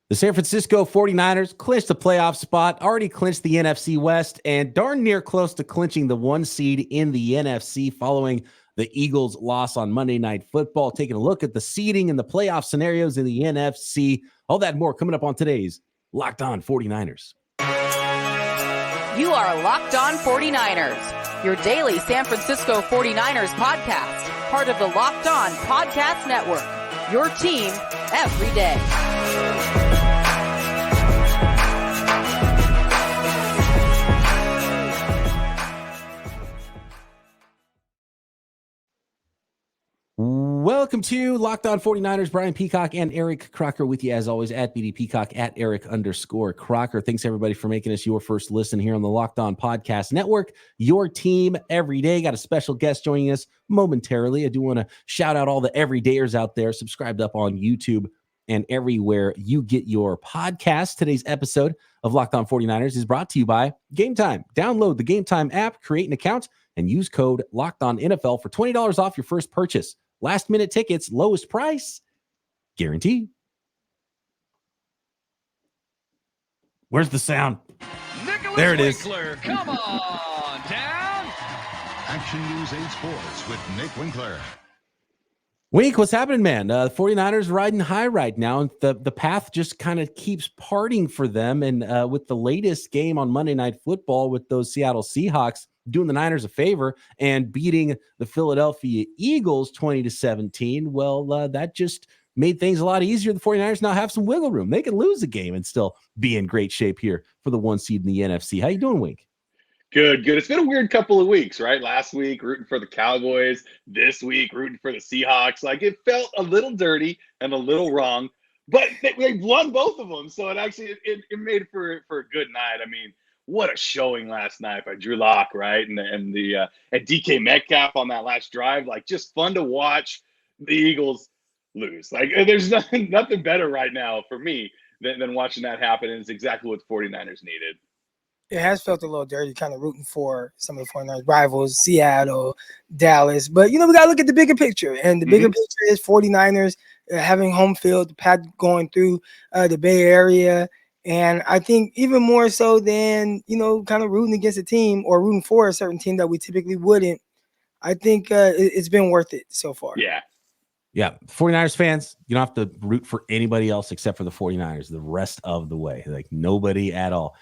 The San Francisco 49ers clinched the playoff spot, already clinched the NFC West, and darn near close to clinching the 1 seed in the NFC following the Eagles' loss on Monday Night Football. Taking a look at the seeding and the playoff scenarios in the NFC. All that and more coming up on today's Locked On 49ers. You are Locked On 49ers, your daily San Francisco 49ers podcast, part of the Locked On Podcast Network, your team every day. Welcome to Locked On 49ers. Brian Peacock and Eric Crocker with you as always at BD Peacock at Eric_Crocker. Thanks everybody for making us your first listen here on the Locked On Podcast Network. Your team every day. Got a special guest joining us momentarily. I do want to shout out all the everydayers out there subscribed up on YouTube and everywhere you get your podcast. Today's episode of Locked On 49ers is brought to you by Gametime. Download the Gametime app, create an account, and use code LOCKEDONNFL for $20 off your first purchase. Last minute tickets, lowest price, guaranteed. Where's the sound? Nicholas there it Winkler, is. Come on down. Action News 8 Sports with Nick Winkler. Wink, what's happening, man? The 49ers riding high right now. And the path just kind of keeps parting for them. And with the latest game on Monday Night Football with those Seattle Seahawks doing the Niners a favor and beating the Philadelphia Eagles 20-17, well, that just made things a lot easier. The 49ers now have some wiggle room. They can lose a game and still be in great shape here for the 1 seed in the NFC. How you doing, Wink? Good. It's been a weird couple of weeks, right? Last week, rooting for the Cowboys. This week, rooting for the Seahawks. Like, it felt a little dirty and a little wrong, but they won both of them. So it actually it made for a good night. I mean, what a showing last night by Drew Lock, right? And DK Metcalf on that last drive. Like, just fun to watch the Eagles lose. Like, there's nothing better right now for me than watching that happen. And it's exactly what the 49ers needed. It has felt a little dirty, kind of rooting for some of the 49ers rivals, Seattle, Dallas. But, we got to look at the bigger picture. And the bigger picture is 49ers having home field, the path going through the Bay Area. And I think even more so than, kind of rooting against a team or rooting for a certain team that we typically wouldn't, I think it's been worth it so far. Yeah. 49ers fans, you don't have to root for anybody else except for the 49ers the rest of the way. Like, nobody at all.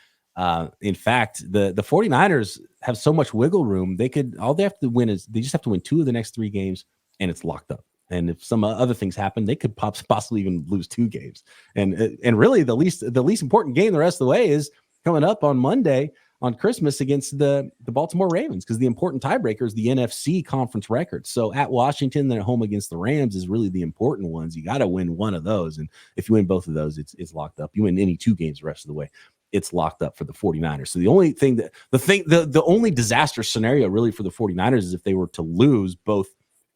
In fact, the 49ers have so much wiggle room. All they have to win is they just have to win 2 of the next 3 games, and it's locked up. And if some other things happen, they could possibly even lose 2 games. And really, the least important game the rest of the way is coming up on Monday on Christmas against the Baltimore Ravens, because the important tiebreaker is the NFC conference record. So at Washington, then at home against the Rams is really the important ones. You got to win one of those, and if you win both of those, it's locked up. You win any 2 games the rest of the way, it's locked up for the 49ers. So the only thing the only disaster scenario really for the 49ers is if they were to lose both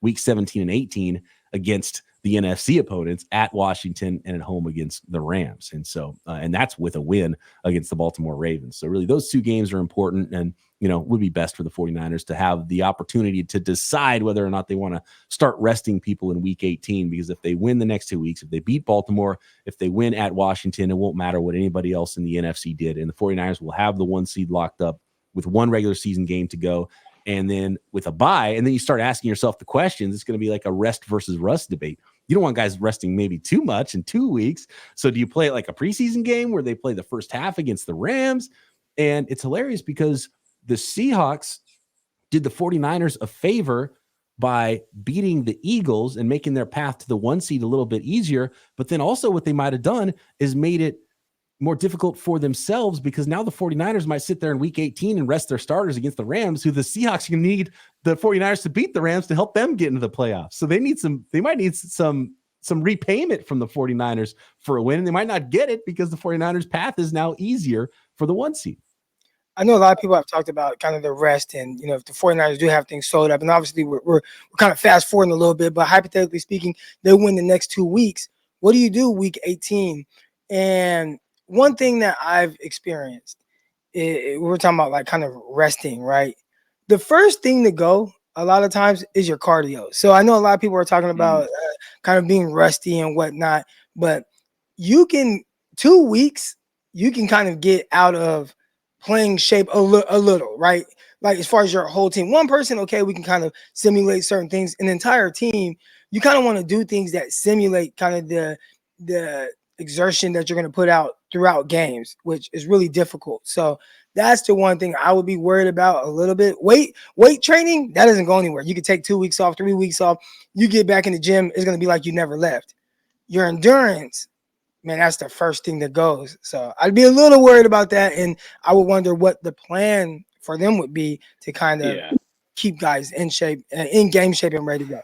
week 17 and 18 against the NFC opponents at Washington and at home against the Rams. And so, and that's with a win against the Baltimore Ravens. So really those 2 games are important and, would be best for the 49ers to have the opportunity to decide whether or not they want to start resting people in week 18, because if they win the next 2 weeks, if they beat Baltimore, if they win at Washington, it won't matter what anybody else in the NFC did. And the 49ers will have the 1 seed locked up with 1 regular season game to go. And then with a bye, and then you start asking yourself the questions, it's going to be like a rest versus rust debate. You don't want guys resting maybe too much in 2 weeks. So do you play it like a preseason game where they play the first half against the Rams? And it's hilarious because the Seahawks did the 49ers a favor by beating the Eagles and making their path to the 1 seed a little bit easier. But then also what they might have done is made it more difficult for themselves, because now the 49ers might sit there in week 18 and rest their starters against the Rams, who the Seahawks can need the 49ers to beat the Rams to help them get into the playoffs. So they might need some repayment from the 49ers for a win. And they might not get it because the 49ers path is now easier for the 1 seed. I know a lot of people have talked about kind of the rest and, if the 49ers do have things sold up, and obviously we're kind of fast forwarding a little bit, but hypothetically speaking, they win the next 2 weeks. What do you do week 18? And one thing that I've experienced, we're talking about like kind of resting, right? The first thing to go a lot of times is your cardio. So I know a lot of people are talking about kind of being rusty and whatnot, but you can 2 weeks, you can kind of get out of playing shape a little, right? Like as far as your whole team, one person, okay, we can kind of simulate certain things. An entire team, you kind of want to do things that simulate kind of the exertion that you're going to put out throughout games, which is really difficult. So that's the one thing I would be worried about a little bit. Weight training, that doesn't go anywhere. You could take 2 weeks off, 3 weeks off. You get back in the gym, it's going to be like you never left. Your endurance, man, that's the first thing that goes. So I'd be a little worried about that. And I would wonder what the plan for them would be to kind of keep guys in shape, in game shape and ready to go.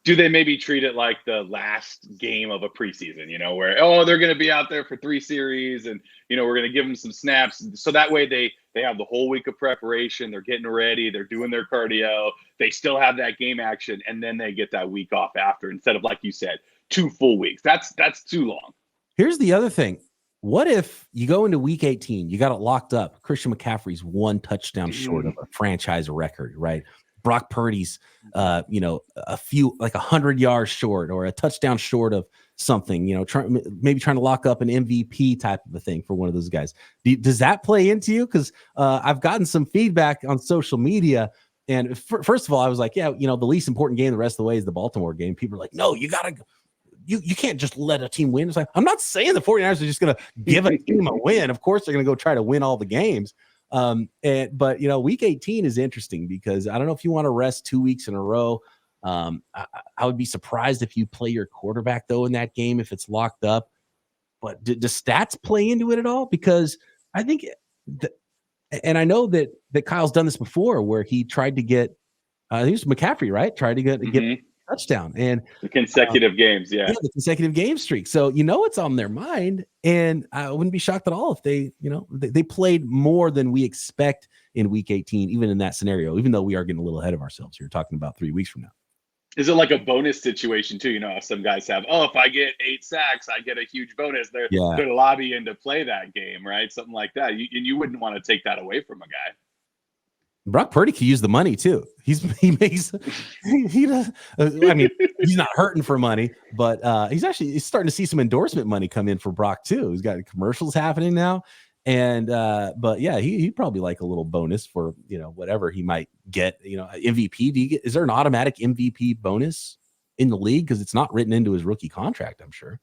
Do they maybe treat it like the last game of a preseason, where, they're going to be out there for 3 series and, we're going to give them some snaps. So that way they have the whole week of preparation. They're getting ready. They're doing their cardio. They still have that game action. And then they get that week off after instead of, like you said, 2 full weeks. That's too long. Here's the other thing. What if you go into week 18, you got it locked up. Christian McCaffrey's 1 touchdown short of a franchise record, right? Brock Purdy's, a few, like 100 yards short or a touchdown short of something, maybe trying to lock up an MVP type of a thing for one of those guys. Does that play into you? Because I've gotten some feedback on social media. And first of all, I was like, the least important game the rest of the way is the Baltimore game. People are like, no, you got to go. You can't just let a team win. It's like, I'm not saying the 49ers are just going to give a team a win. Of course, they're going to go try to win all the games. But week 18 is interesting because I don't know if you want to rest 2 weeks in a row. I would be surprised if you play your quarterback though in that game if it's locked up. But do stats play into it at all? Because I think, and I know that Kyle's done this before, where he tried to get, he was McCaffrey, right? Tried to get a touchdown and the consecutive games, the consecutive game streak. So it's on their mind, and I wouldn't be shocked at all if they played more than we expect in week 18, even in that scenario. Even though we are getting a little ahead of ourselves here, talking about 3 weeks from now. Is it like a bonus situation too? Some guys have, if I get 8 sacks, I get a huge bonus. They're lobbying to play that game, right? Something like that. You wouldn't want to take that away from a guy. Brock Purdy can use the money too. He does. I mean, he's not hurting for money, but he's starting to see some endorsement money come in for Brock too. He's got commercials happening now, and but yeah, he'd probably like a little bonus for whatever he might get. MVP. Is there an automatic MVP bonus in the league because it's not written into his rookie contract? I'm sure.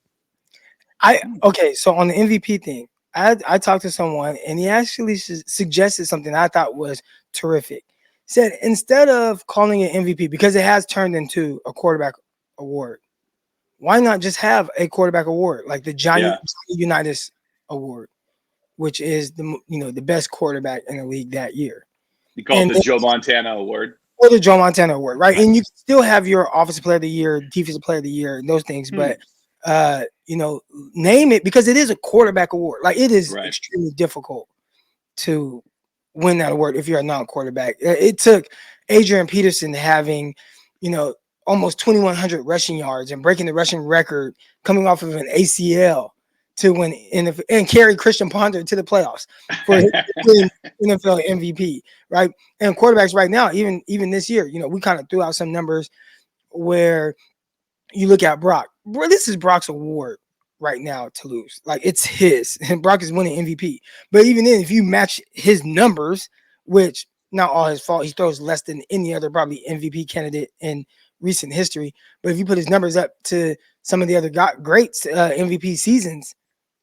So on the MVP thing, I talked to someone and he actually suggested something I thought was terrific. Said instead of calling it MVP, because it has turned into a quarterback award, why not just have a quarterback award like the Johnny Unitas Award, which is the best quarterback in the league that year. You call it the Joe Montana Award. Or the Joe Montana Award, right? And you still have your Offensive Player of the Year, Defensive Player of the Year, and those things, but name it, because it is a quarterback award. Like, it is extremely difficult to win that award if you're a non-quarterback. It took Adrian Peterson having, almost 2,100 rushing yards and breaking the rushing record coming off of an ACL to win and carry Christian Ponder to the playoffs for NFL MVP, right? And quarterbacks right now, even this year, we kind of threw out some numbers where you look at Brock. Bro, this is Brock's award right now to lose. Like, it's his, and Brock is winning MVP. But even then, if you match his numbers, which not all his fault, he throws less than any other probably MVP candidate in recent history. But if you put his numbers up to some of the other greats MVP seasons,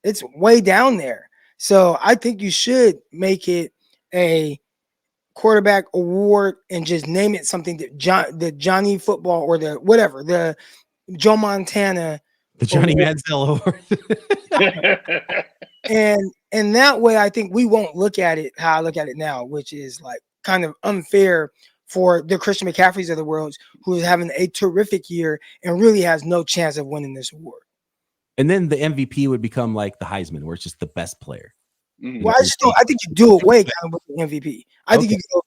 it's way down there. So I think you should make it a quarterback award and just name it something that the Johnny Football or the whatever, the Joe Montana, the Johnny Manziel Award. and that way I think we won't look at it how I look at it now, which is like kind of unfair for the Christian McCaffreys of the world, who is having a terrific year and really has no chance of winning this award. And then the MVP would become like the Heisman, where it's just the best player. Well, I think you do away kind of with the MVP. I think you go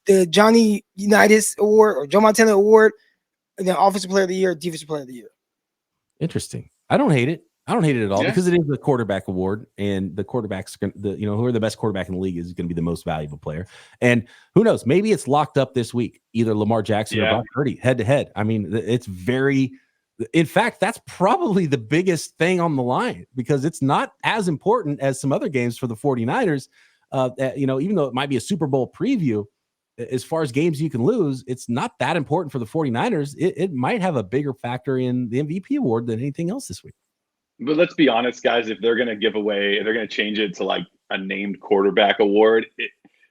the Johnny Unitas Award or Joe Montana Award, and then Offensive Player of the Year, Defensive Player of the Year. Interesting. I don't hate it. I don't hate it at all because it is the quarterback award, and the quarterbacks, who are the best quarterback in the league is going to be the most valuable player. And who knows? Maybe it's locked up this week, either Lamar Jackson or Brock Purdy head to head. I mean, it's very In fact, that's probably the biggest thing on the line because it's not as important as some other games for the 49ers. Even though it might be a Super Bowl preview, as far as games you can lose, it's not that important for the 49ers. It might have a bigger factor in the MVP award than anything else this week. But let's be honest, guys, if they're going to change it to like a named quarterback award,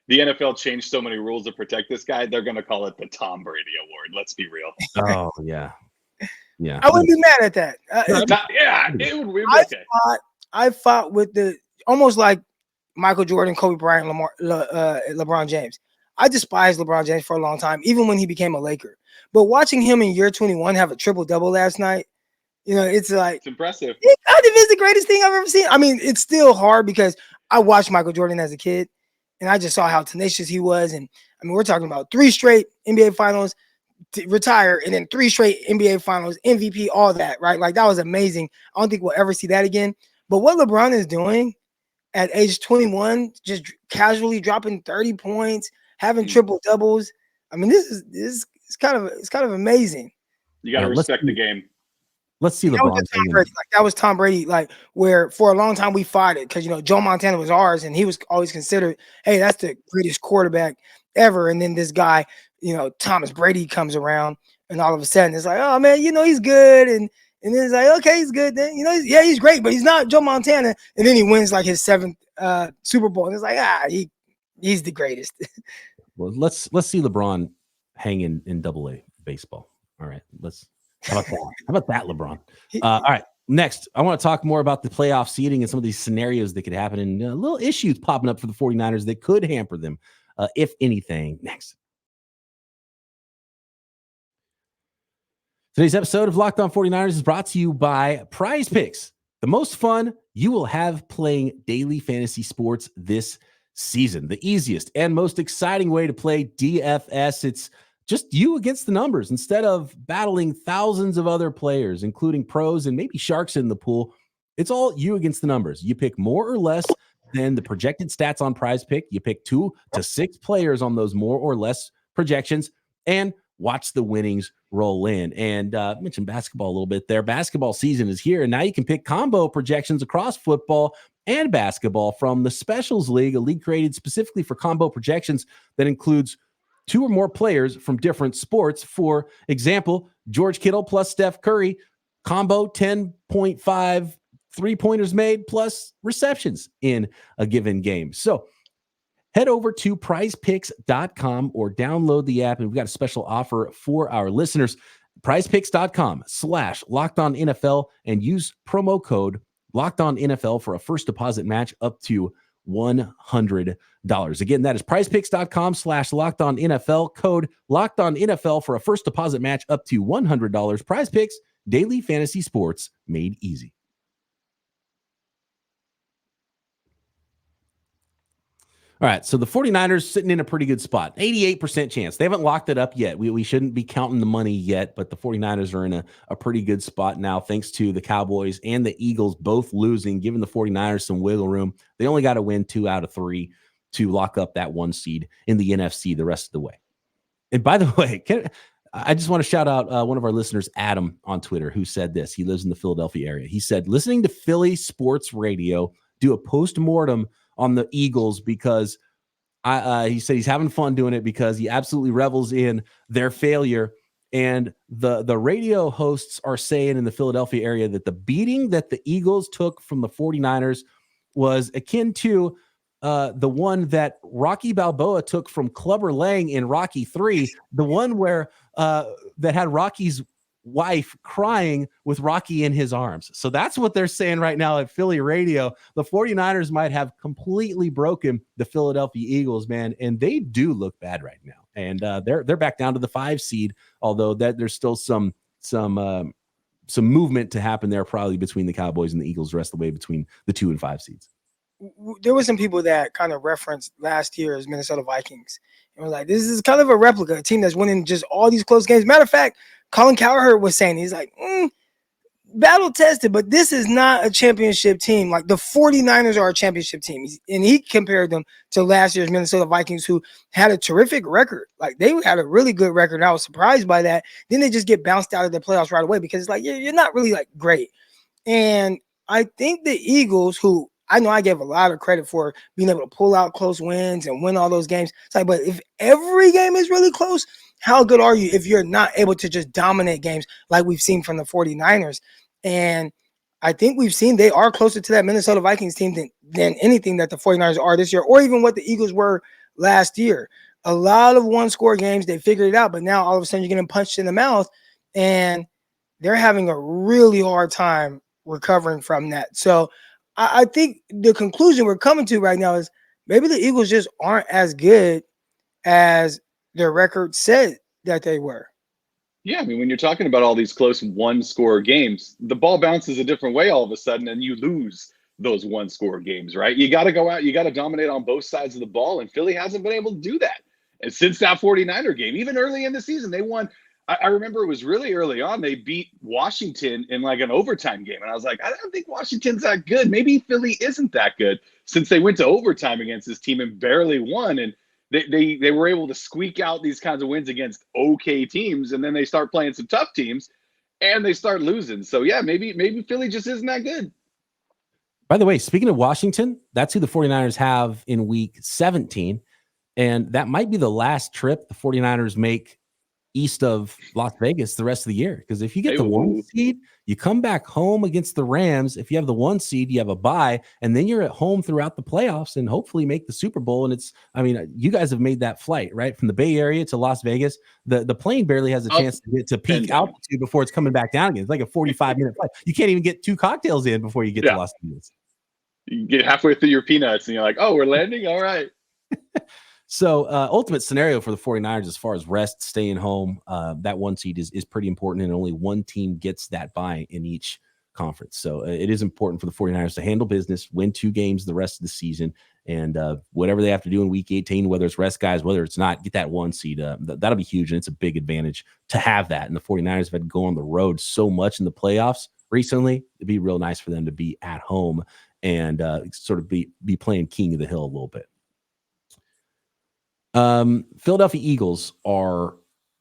the NFL changed so many rules to protect this guy. They're going to call it the Tom Brady Award. Let's be real. Oh, yeah. Yeah. I wouldn't be mad at that. It would be okay. I fought with almost like Michael Jordan, Kobe Bryant, LeBron James. I despised LeBron James for a long time, even when he became a Laker. But watching him in year 21 have a triple-double last night, it's like it's impressive. It kind of is the greatest thing I've ever seen. I mean, it's still hard because I watched Michael Jordan as a kid, and I just saw how tenacious he was. And I mean, we're talking about 3 straight NBA Finals, retire, and then 3 straight NBA Finals, MVP, all that, right? Like that was amazing. I don't think we'll ever see that again. But what LeBron is doing at age 21, just casually dropping 30 points, having triple doubles. I mean, this is kind of amazing. You got to respect the game. Let's see LeBron. That was Tom Brady, like where for a long time we fought it because Joe Montana was ours and he was always considered, hey, that's the greatest quarterback ever. And then this guy, Thomas Brady comes around and all of a sudden it's like, oh man, he's good. And then it's like, okay, he's good. Then he's great, but he's not Joe Montana. And then he wins like his 7th Super Bowl. And it's like, he's the greatest. Well, let's see LeBron hang in AA baseball. All right, how about that? How about that, LeBron? All right, next, I want to talk more about the playoff seeding and some of these scenarios that could happen and little issues popping up for the 49ers that could hamper them, if anything. Next. Today's episode of Locked On 49ers is brought to you by PrizePicks, the most fun you will have playing daily fantasy sports this season. The easiest and most exciting way to play DFS. It's just you against the numbers instead of battling thousands of other players, including pros and maybe sharks in the pool. It's all you against the numbers. You pick more or less than the projected stats on PrizePick. You pick 2 to 6 players on those more or less projections and watch the winnings roll in. And I mentioned basketball a little bit there. Basketball season is here, and now you can pick combo projections across football and basketball from the Specials League, a league created specifically for combo projections that includes 2 or more players from different sports. For example, George Kittle plus Steph Curry, combo 10.5 3-pointers made plus receptions in a given game. So head over to prizepicks.com or download the app, and we've got a special offer for our listeners. prizepicks.com/LockedOnNFL and use promo code LockedOnNFL for a first deposit match up to $100. Again, that is prizepicks.com/LockedOnNFL, code LockedOnNFL for a first deposit match up to $100. PrizePicks, daily fantasy sports made easy. All right, so the 49ers sitting in a pretty good spot. 88% chance. They haven't locked it up yet. We shouldn't be counting the money yet, but the 49ers are in a pretty good spot now thanks to the Cowboys and the Eagles both losing, giving the 49ers some wiggle room. They only got to win 2 out of 3 to lock up that 1 seed in the NFC the rest of the way. And by the way, I just want to shout out one of our listeners, Adam, on Twitter, who said this. He lives in the Philadelphia area. He said, listening to Philly sports radio do a postmortem on the Eagles because he said he's having fun doing it because he absolutely revels in their failure. And the radio hosts are saying in the Philadelphia area that the beating that the Eagles took from the 49ers was akin to the one that Rocky Balboa took from Clubber Lang in Rocky 3, the one where that had Rocky's wife crying with Rocky in his arms. So that's what they're saying right now at Philly radio. The 49ers might have completely broken the Philadelphia Eagles, man, and they do look bad right now. And they're back down to the 5 seed, although that there's still some movement to happen there, probably between the Cowboys and the Eagles, the rest of the way between the 2 and 5 seeds. There were some people that kind of referenced last year's Minnesota Vikings and was like, this is kind of a replica, a team that's winning just all these close games. Matter of fact, Colin Cowherd was saying, he's like, battle tested, but this is not a championship team. Like the 49ers are a championship team. And he compared them to last year's Minnesota Vikings, who had a terrific record. Like they had a really good record. And I was surprised by that. Then they just get bounced out of the playoffs right away because it's like, you're not really like great. And I think the Eagles, who I know I gave a lot of credit for being able to pull out close wins and win all those games. It's like, but if every game is really close, how good are you if you're not able to just dominate games like we've seen from the 49ers? And I think we've seen they are closer to that Minnesota Vikings team than anything that the 49ers are this year, or even what the Eagles were last year. A lot of one-score games, they figured it out, but now all of a sudden you're getting punched in the mouth, and they're having a really hard time recovering from that. So I think the conclusion we're coming to right now is maybe the Eagles just aren't as good as their record said that they were. Yeah, I mean, when you're talking about all these close one-score games, the ball bounces a different way all of a sudden, and you lose those one-score games, right? You got to go out, you got to dominate on both sides of the ball, and Philly hasn't been able to do that. And since that 49er game, even early in the season, they won. I remember it was really early on. They beat Washington in like an overtime game, and I was like, I don't think Washington's that good. Maybe Philly isn't that good, since they went to overtime against this team and barely won. And they were able to squeak out these kinds of wins against okay teams, and then they start playing some tough teams and they start losing. So yeah, maybe Philly just isn't that good. By the way, speaking of Washington, that's who the 49ers have in week 17. And that might be the last trip the 49ers make east of Las Vegas the rest of the year. Because if you get the 1 seed, you come back home against the Rams. If you have the 1 seed, you have a bye, and then you're at home throughout the playoffs and hopefully make the Super Bowl. And you guys have made that flight, right? From the Bay Area to Las Vegas. The plane barely has a chance to get to peak altitude before it's coming back down again. It's like a 45-minute flight. You can't even get 2 cocktails in before you get to Las Vegas. You get halfway through your peanuts and you're like, oh, we're landing? All right. So ultimate scenario for the 49ers as far as rest, staying home, that 1 seed is pretty important, and only one team gets that bye in each conference. So it is important for the 49ers to handle business, win 2 games the rest of the season, and whatever they have to do in week 18, whether it's rest guys, whether it's not, get that 1 seed. That'll be huge, and it's a big advantage to have that. And the 49ers have had to go on the road so much in the playoffs recently. It'd be real nice for them to be at home and sort of be playing king of the hill a little bit. Philadelphia Eagles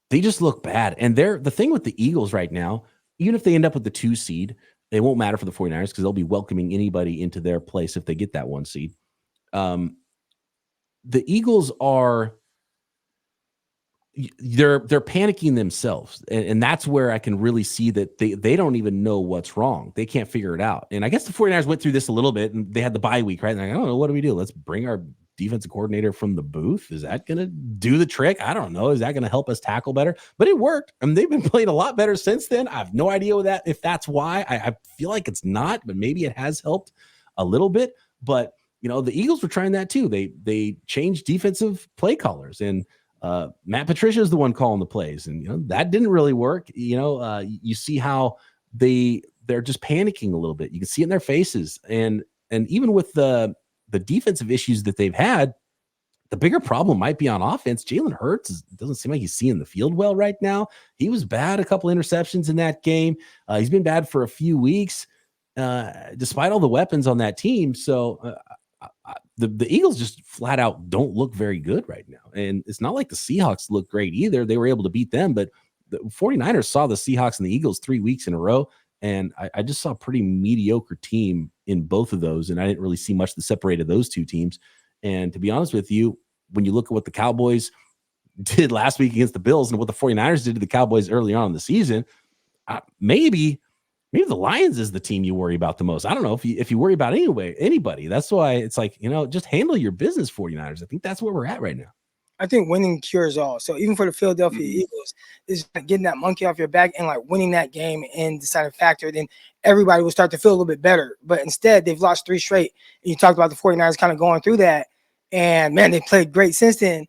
they just look bad. And the thing with the Eagles right now, even if they end up with the 2 seed, it won't matter for the 49ers because they'll be welcoming anybody into their place if they get that 1 seed. The Eagles they're panicking themselves. And that's where I can really see that they don't even know what's wrong. They can't figure it out. And I guess the 49ers went through this a little bit, and they had the bye week, right? And I don't know, what do we do? Let's bring our defensive coordinator from the booth. Is that going to do the trick? I don't know. Is that going to help us tackle better? But it worked. I mean, they've been playing a lot better since then. I have no idea if that's why. I feel like it's not, but maybe it has helped a little bit. But, the Eagles were trying that too. They changed defensive play callers, and Matt Patricia is the one calling the plays. And, that didn't really work. You see how they're just panicking a little bit. You can see it in their faces. And even with the defensive issues that they've had, the bigger problem might be on offense. Jalen Hurts doesn't seem like he's seeing the field well right now. He was bad, a couple interceptions in that game. He's been bad for a few weeks, despite all the weapons on that team. So the Eagles just flat out don't look very good right now. And it's not like the Seahawks look great either. They were able to beat them, but the 49ers saw the Seahawks and the Eagles 3 weeks in a row. And I just saw a pretty mediocre team in both of those. And I didn't really see much that separated those 2 teams. And to be honest with you, when you look at what the Cowboys did last week against the Bills and what the 49ers did to the Cowboys early on in the season, maybe the Lions is the team you worry about the most. I don't know if you worry about anybody. That's why it's like, just handle your business, 49ers. I think that's where we're at right now. I think winning cures all. So even for the Philadelphia Eagles, is getting that monkey off your back and like winning that game and deciding factor, then everybody will start to feel a little bit better. But instead, they've lost 3 straight. And you talked about the 49ers kind of going through that. And man, they played great since then.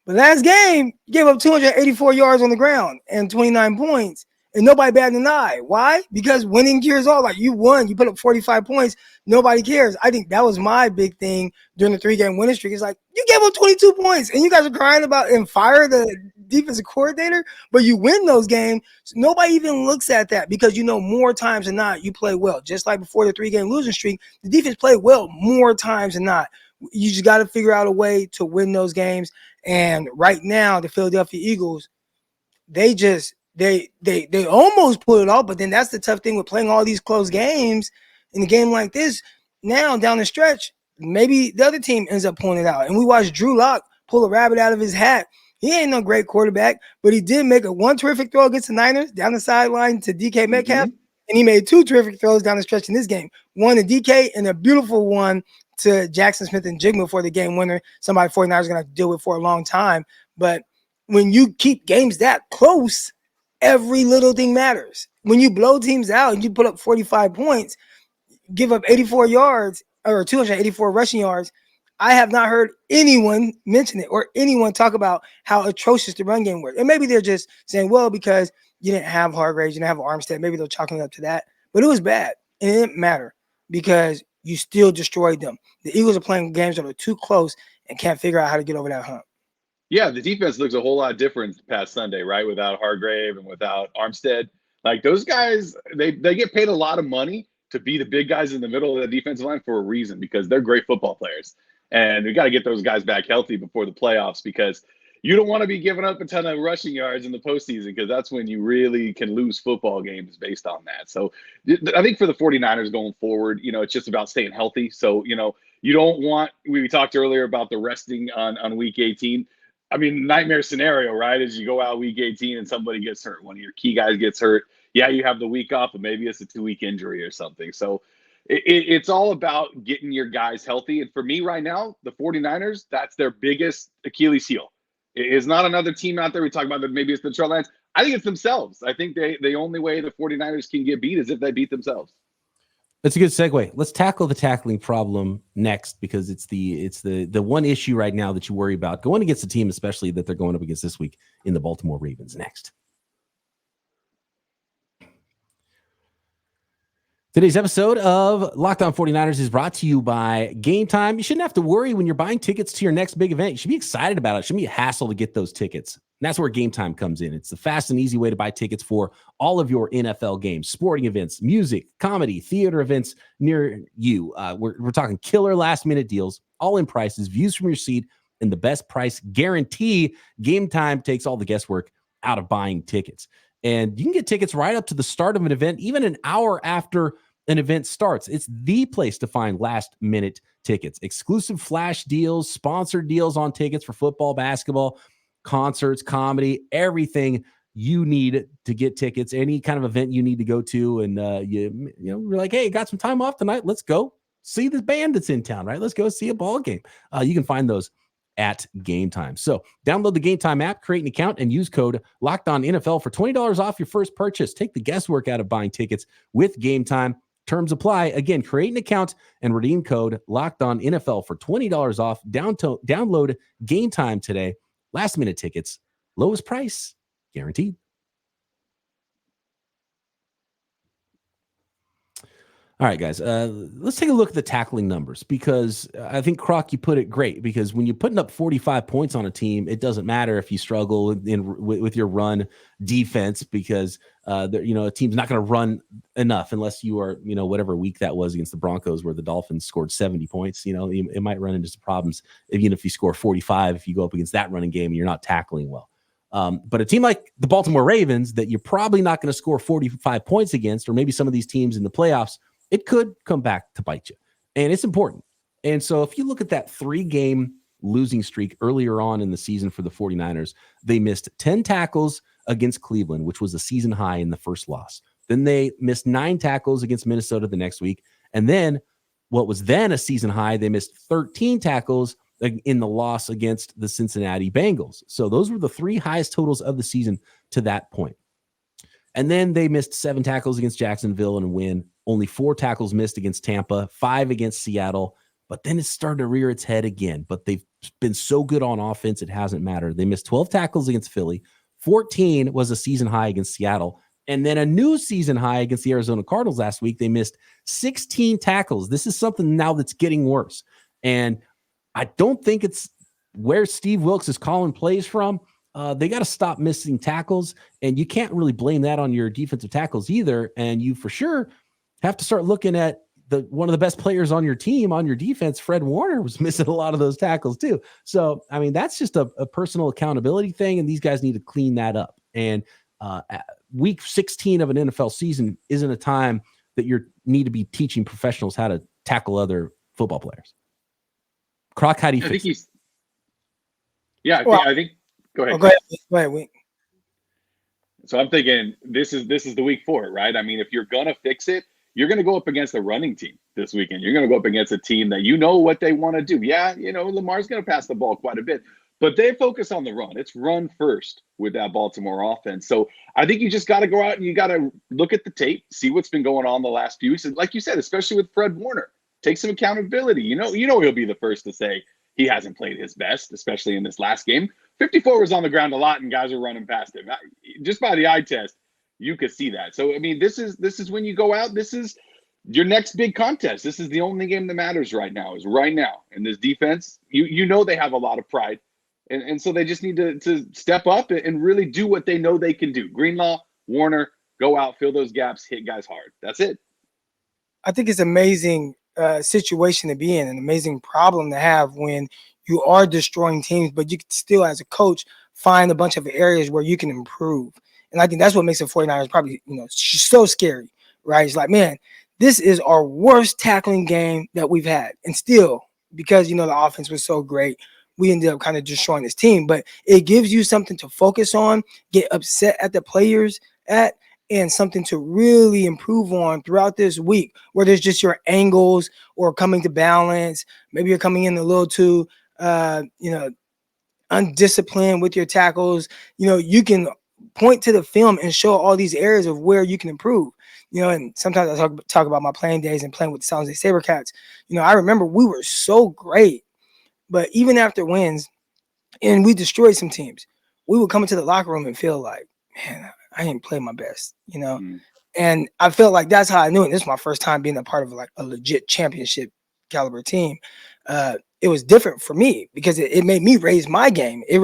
But last game, gave up 284 yards on the ground and 29 points. And nobody batted an eye. Why? Because winning cures all. Like, you won. You put up 45 points. Nobody cares. I think that was my big thing during the 3-game winning streak. It's like, you gave up 22 points, and you guys are crying about and fire the defensive coordinator, but you win those games. Nobody even looks at that because more times than not you play well. Just like before the 3-game losing streak, the defense played well more times than not. You just got to figure out a way to win those games. And right now, the Philadelphia Eagles, they almost pull it off, but then that's the tough thing with playing all these close games in a game like this. Now down the stretch, maybe the other team ends up pulling it out. And we watched Drew Lock pull a rabbit out of his hat. He ain't no great quarterback, but he did make one terrific throw against the Niners down the sideline to DK Metcalf, and he made 2 terrific throws down the stretch in this game. One to DK and a beautiful one to Jackson Smith-Njigba for the game winner. Somebody 49ers are going to have to deal with for a long time. But when you keep games that close, every little thing matters. When you blow teams out and you put up 45 points, give up 84 yards or 284 rushing yards, I have not heard anyone mention it or anyone talk about how atrocious the run game was. And maybe they're just saying, well, because you didn't have Hargrave, you didn't have Armstead, maybe they're chalking it up to that. But it was bad. And it didn't matter because you still destroyed them. The Eagles are playing games that are too close and can't figure out how to get over that hump. Yeah, the defense looks a whole lot different past Sunday, right? Without Hargrave and without Armstead. Like those guys, they get paid a lot of money to be the big guys in the middle of the defensive line for a reason, because they're great football players. And we got to get those guys back healthy before the playoffs, because you don't want to be giving up a ton of rushing yards in the postseason, because that's when you really can lose football games based on that. So I think for the 49ers going forward, it's just about staying healthy. So, you don't want – we talked earlier about the resting on week 18. I mean, nightmare scenario, right, is you go out week 18 and somebody gets hurt. One of your key guys gets hurt. Yeah, you have the week off, but maybe it's a 2-week injury or something. So it's all about getting your guys healthy. And for me right now, the 49ers, that's their biggest Achilles heel. It's not another team out there. We talk about that maybe it's the Detroit Lions. I think it's themselves. I think the only way the 49ers can get beat is if they beat themselves. That's a good segue. Let's tackle the tackling problem next, because it's the one issue right now that you worry about going against the team, especially that they're going up against this week in the Baltimore Ravens. Next. Today's episode of Locked On 49ers is brought to you by Gametime. You shouldn't have to worry when you're buying tickets to your next big event. You should be excited about it. It shouldn't be a hassle to get those tickets. And that's where Gametime comes in. It's the fast and easy way to buy tickets for all of your NFL games, sporting events, music, comedy, theater events near you. We're talking killer last-minute deals, all-in prices, views from your seat, and the best price guarantee. Gametime takes all the guesswork out of buying tickets. And you can get tickets right up to the start of an event, even an hour after an event starts. It's the place to find last-minute tickets, exclusive flash deals, sponsored deals on tickets for football, basketball, concerts, comedy, everything you need to get tickets, any kind of event you need to go to. And you're like, hey, got some time off tonight. Let's go see the band that's in town, right? Let's go see a ball game. You can find those at Gametime. So download the Gametime app, create an account, and use code LOCKEDONNFL for $20 off your first purchase. Take the guesswork out of buying tickets with Gametime. Terms apply. Again, create an account and redeem code LOCKEDONNFL for $20 off. Download Gametime today. Last minute tickets, lowest price guaranteed. All right, guys, let's take a look at the tackling numbers, because I think, Croc, you put it great, because when you're putting up 45 points on a team, it doesn't matter if you struggle with your run defense, because a team's not going to run enough unless you are, whatever week that was against the Broncos where the Dolphins scored 70 points. It might run into some problems, even if you score 45, if you go up against that running game and you're not tackling well. But a team like the Baltimore Ravens that you're probably not going to score 45 points against, or maybe some of these teams in the playoffs, it could come back to bite you. And it's important. And so if you look at that 3-game losing streak earlier on in the season for the 49ers, they missed 10 tackles against Cleveland, which was a season high in the first loss. Then they missed 9 tackles against Minnesota the next week. And then what was then a season high, they missed 13 tackles in the loss against the Cincinnati Bengals. So those were the 3 highest totals of the season to that point. And then they missed 7 tackles against Jacksonville and a win. Only 4 tackles missed against Tampa, 5 against Seattle. But then it started to rear its head again. But they've been so good on offense, it hasn't mattered. They missed 12 tackles against Philly. 14 was a season high against Seattle. And then a new season high against the Arizona Cardinals last week. They missed 16 tackles. This is something now that's getting worse. And I don't think it's where Steve Wilks is calling plays from. they got to stop missing tackles, and you can't really blame that on your defensive tackles either. And you for sure have to start looking at one of the best players on your team, on your defense. Fred Warner was missing a lot of those tackles too. So, I mean, that's just a personal accountability thing, and these guys need to clean that up. And week 16 of an NFL season isn't a time that you need to be teaching professionals how to tackle other football players. Croc, how do you fix it? I think go ahead. Go ahead, Wink. So I'm thinking this is the week for it, right? I mean, if you're gonna fix it, you're gonna go up against a running team this weekend. You're gonna go up against a team that you know what they want to do. Yeah, Lamar's gonna pass the ball quite a bit, but they focus on the run. It's run first with that Baltimore offense. So I think you just got to go out and you got to look at the tape, see what's been going on the last few weeks. And like you said, especially with Fred Warner, take some accountability. You know he'll be the first to say he hasn't played his best, especially in this last game. 54 was on the ground a lot, and guys are running past him. Just by the eye test, you could see that. So I mean, this is when you go out. This is your next big contest. This is the only game that matters right now. Is right now. And this defense, you know they have a lot of pride. And so they just need to step up and really do what they know they can do. Greenlaw, Warner, go out, fill those gaps, hit guys hard. That's it. I think it's an amazing situation to be in, an amazing problem to have when you are destroying teams, but you can still, as a coach, find a bunch of areas where you can improve. And I think that's what makes the 49ers probably, so scary, right? It's like, man, this is our worst tackling game that we've had. And still, because, the offense was so great, we ended up kind of destroying this team. But it gives you something to focus on, get upset at the players at, and something to really improve on throughout this week, whether it's just your angles or coming to balance. Maybe you're coming in a little too, undisciplined with your tackles. You can point to the film and show all these areas of where you can improve. And sometimes I talk about my playing days and playing with the San Jose Sabercats. I remember we were so great, but even after wins and we destroyed some teams, we would come into the locker room and feel like, man, I didn't play my best, And I felt like that's how I knew it. This is my first time being a part of like a legit championship caliber team. It was different for me because it made me raise my game. It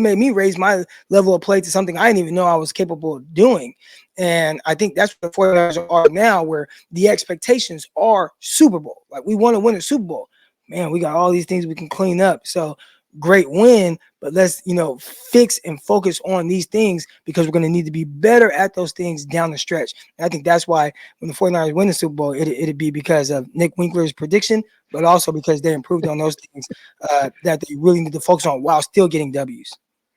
made me raise my level of play to something I didn't even know I was capable of doing. And I think that's what the 49ers are now, where the expectations are Super Bowl. Like, we want to win a Super Bowl. Man, we got all these things we can clean up. So great win, but let's, fix and focus on these things because we're going to need to be better at those things down the stretch. And I think that's why when the 49ers win the Super Bowl, it'd be because of Nick Winkler's prediction, but also because they improved on those things that they really need to focus on while still getting W's.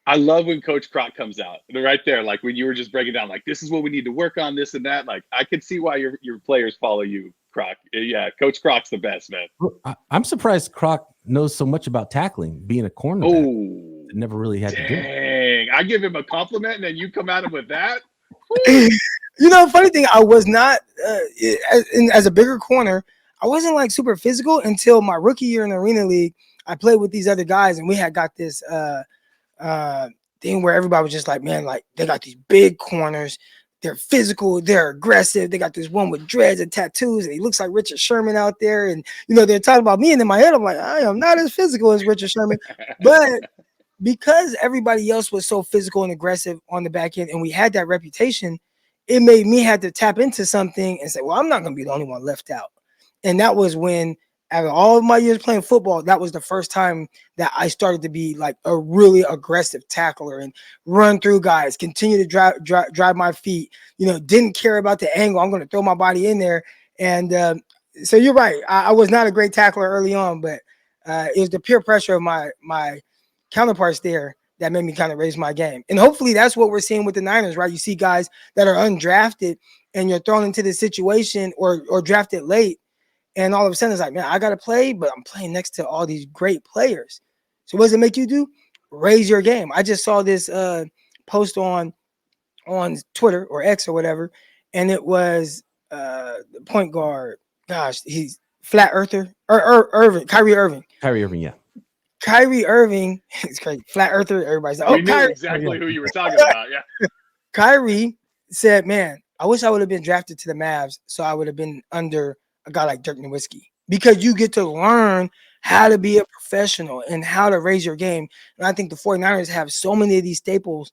I love when Coach Croc comes out right there. Like when you were just breaking down, like, this is what we need to work on, this and that. Like, I could see why your players follow you, Croc. Yeah, Coach Croc's the best, man. I'm surprised Croc knows so much about tackling, being a cornerback. Oh, never really had to do it. I give him a compliment, and then you come at him with that. Funny thing, I was not as a bigger corner. I wasn't like super physical until my rookie year in the Arena League. I played with these other guys, and we had got this thing where everybody was just like, man, like, they got these big corners. They're physical. They're aggressive. They got this one with dreads and tattoos, and he looks like Richard Sherman out there. And, they're talking about me, and in my head, I'm like, I am not as physical as Richard Sherman. But because everybody else was so physical and aggressive on the back end, and we had that reputation, it made me have to tap into something and say, well, I'm not going to be the only one left out. And that was when, out of all of my years playing football, that was the first time that I started to be like a really aggressive tackler and run through guys, continue to drive my feet, didn't care about the angle. I'm going to throw my body in there. And so you're right. I was not a great tackler early on, but it was the peer pressure of my counterparts there that made me kind of raise my game. And hopefully that's what we're seeing with the Niners, right? You see guys that are undrafted and you're thrown into this situation or drafted late. And all of a sudden, it's like, man, I got to play, but I'm playing next to all these great players. So what does it make you do? Raise your game. I just saw this post on Twitter or X or whatever, and it was the point guard. Gosh, he's flat earther. Irving, Kyrie Irving. Kyrie Irving, yeah. Kyrie Irving, it's crazy. Flat earther, everybody's like, we knew Kyrie. Exactly who you were talking about, yeah. Kyrie said, man, I wish I would have been drafted to the Mavs so I would have been under a guy like Dirk Nowitzki, because you get to learn how to be a professional and how to raise your game. And I think the 49ers have so many of these staples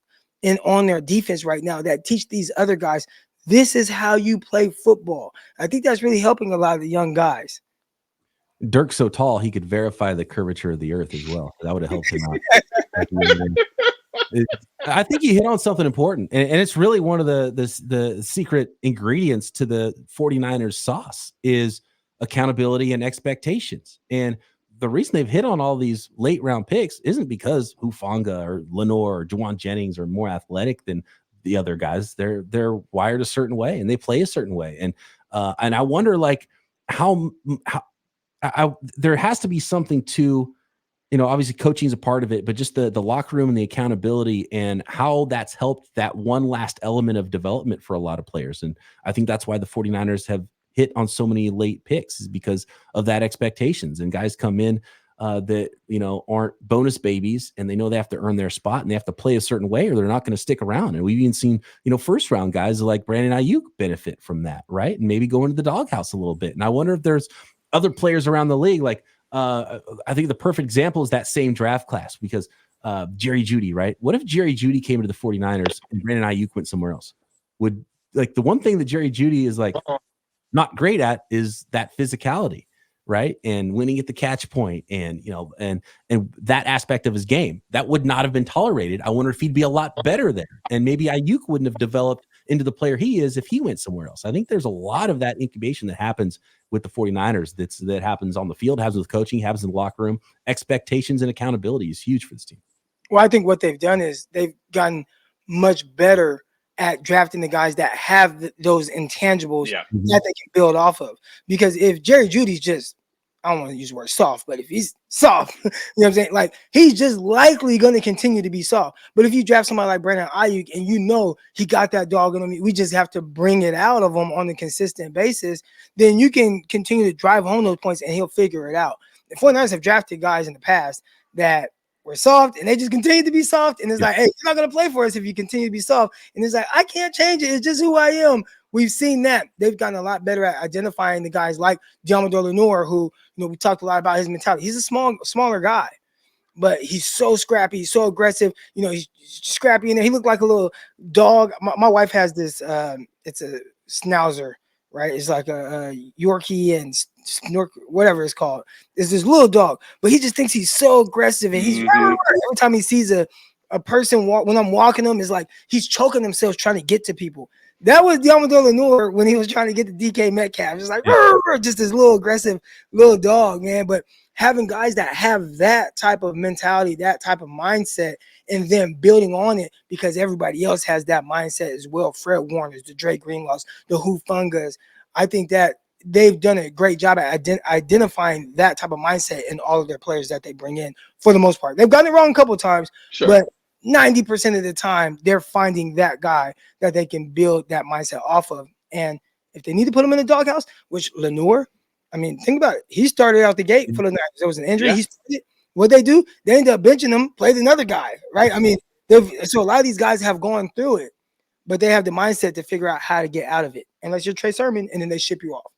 on their defense right now that teach these other guys, this is how you play football. I think that's really helping a lot of the young guys. Dirk's so tall he could verify the curvature of the earth as well. That would have helped him out. I think you hit on something important, and it's really one of the secret ingredients to the 49ers sauce is accountability and expectations. And the reason they've hit on all these late round picks isn't because Hufanga or Lenore or Juwan Jennings are more athletic than the other guys. They're wired a certain way and they play a certain way. And I wonder, like, how there has to be something to, obviously coaching is a part of it, but just the locker room and the accountability and how that's helped that one last element of development for a lot of players. And I think that's why the 49ers have hit on so many late picks, is because of that expectations. And guys come in that, aren't bonus babies, and they know they have to earn their spot and they have to play a certain way or they're not going to stick around. And we've even seen, first round guys like Brandon Ayuk benefit from that, right? And maybe go into the doghouse a little bit. And I wonder if there's other players around the league, like, I think the perfect example is that same draft class, because Jerry Jeudy, right? What if Jerry Jeudy came to the 49ers and Brandon Ayuk went somewhere else? Would, like, the one thing that Jerry Jeudy is like not great at is that physicality, right? And winning at the catch point, and and that aspect of his game that would not have been tolerated. I wonder if he'd be a lot better there, and maybe Ayuk wouldn't have developed into the player he is if he went somewhere else. I think there's a lot of that incubation that happens with the 49ers that happens on the field, happens with coaching, happens in the locker room. Expectations and accountability is huge for this team. Well, I think what they've done is they've gotten much better at drafting the guys that have those intangibles that they can build off of. Because if Jerry Jeudy's just, I don't want to use the word soft, but if he's soft, you know what I'm saying? Like, he's just likely going to continue to be soft. But if you draft somebody like Brandon Ayuk and he got that dog in him, we just have to bring it out of him on a consistent basis, then you can continue to drive home those points and he'll figure it out. The 49ers have drafted guys in the past that were soft and they just continue to be soft. And it's like, hey, you're not going to play for us if you continue to be soft. And it's like, I can't change it. It's just who I am. We've seen that. They've gotten a lot better at identifying the guys like Diamador Lenore, who, we talked a lot about his mentality. He's a smaller guy, but he's so scrappy. He's so aggressive. He's scrappy in there. He looked like a little dog. My wife has this, it's a schnauzer, right? It's like a Yorkie and Snork, whatever it's called. It's this little dog, but he just thinks he's so aggressive. And he's every time he sees a person walk, when I'm walking him, it's like he's choking himself trying to get to people. That was Diamador Lenore when he was trying to get the DK Metcalf. It's like, just this little aggressive little dog, man. But having guys that have that type of mentality, that type of mindset, and then building on it because everybody else has that mindset as well. Fred Warners, the Drake Greenlaws, the Hufungas. I think that they've done a great job at identifying that type of mindset in all of their players that they bring in for the most part. They've gotten it wrong a couple of times, but 90% of the time, they're finding that guy that they can build that mindset off of. And if they need to put him in the doghouse, which Lenore, I mean, think about it. He started out the gate for the Niners. There was an injury. He started. What they do, they end up benching him, played another guy, right? I mean, so a lot of these guys have gone through it, but they have the mindset to figure out how to get out of it. Unless you're Trey Sermon, and then they ship you off.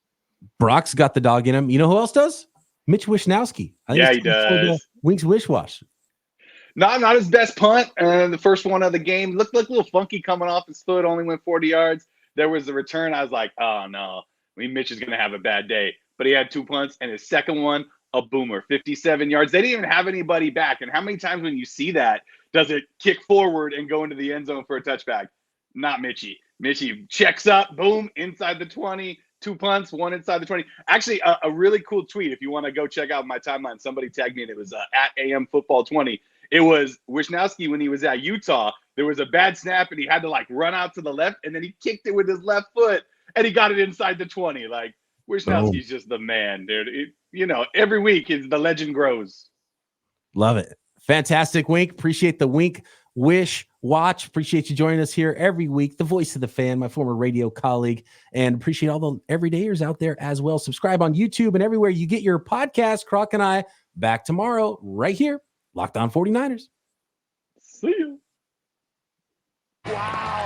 Brock's got the dog in him. You know who else does? Mitch Wishnowsky. Yeah, he does. Winks Wishwash. Not his best punt. The first one of the game looked like a little funky coming off his foot. Only went 40 yards. There was the return. I was like, oh no, Mitch is gonna have a bad day. But he had 2 punts, and his second one, a boomer, 57 yards. They didn't even have anybody back. And how many times when you see that does it kick forward and go into the end zone for a touchback? Not Mitchie. Mitchie checks up, boom, inside the 20. 2 punts, 1 inside the 20. Actually, a really cool tweet. If you want to go check out my timeline, somebody tagged me, and it was at AM Football 20. It was Wishnowski when he was at Utah. There was a bad snap, and he had to run out to the left, and then he kicked it with his left foot, and he got it inside the 20. Like, Wishnowski's just the man, dude. Every week the legend grows. Love it. Fantastic, Wink. Appreciate the Wink Wish Watch. Appreciate you joining us here every week. The voice of the fan, my former radio colleague, and appreciate all the everydayers out there as well. Subscribe on YouTube and everywhere you get your podcast. Croc and I back tomorrow right here. Locked On 49ers. See you. Wow.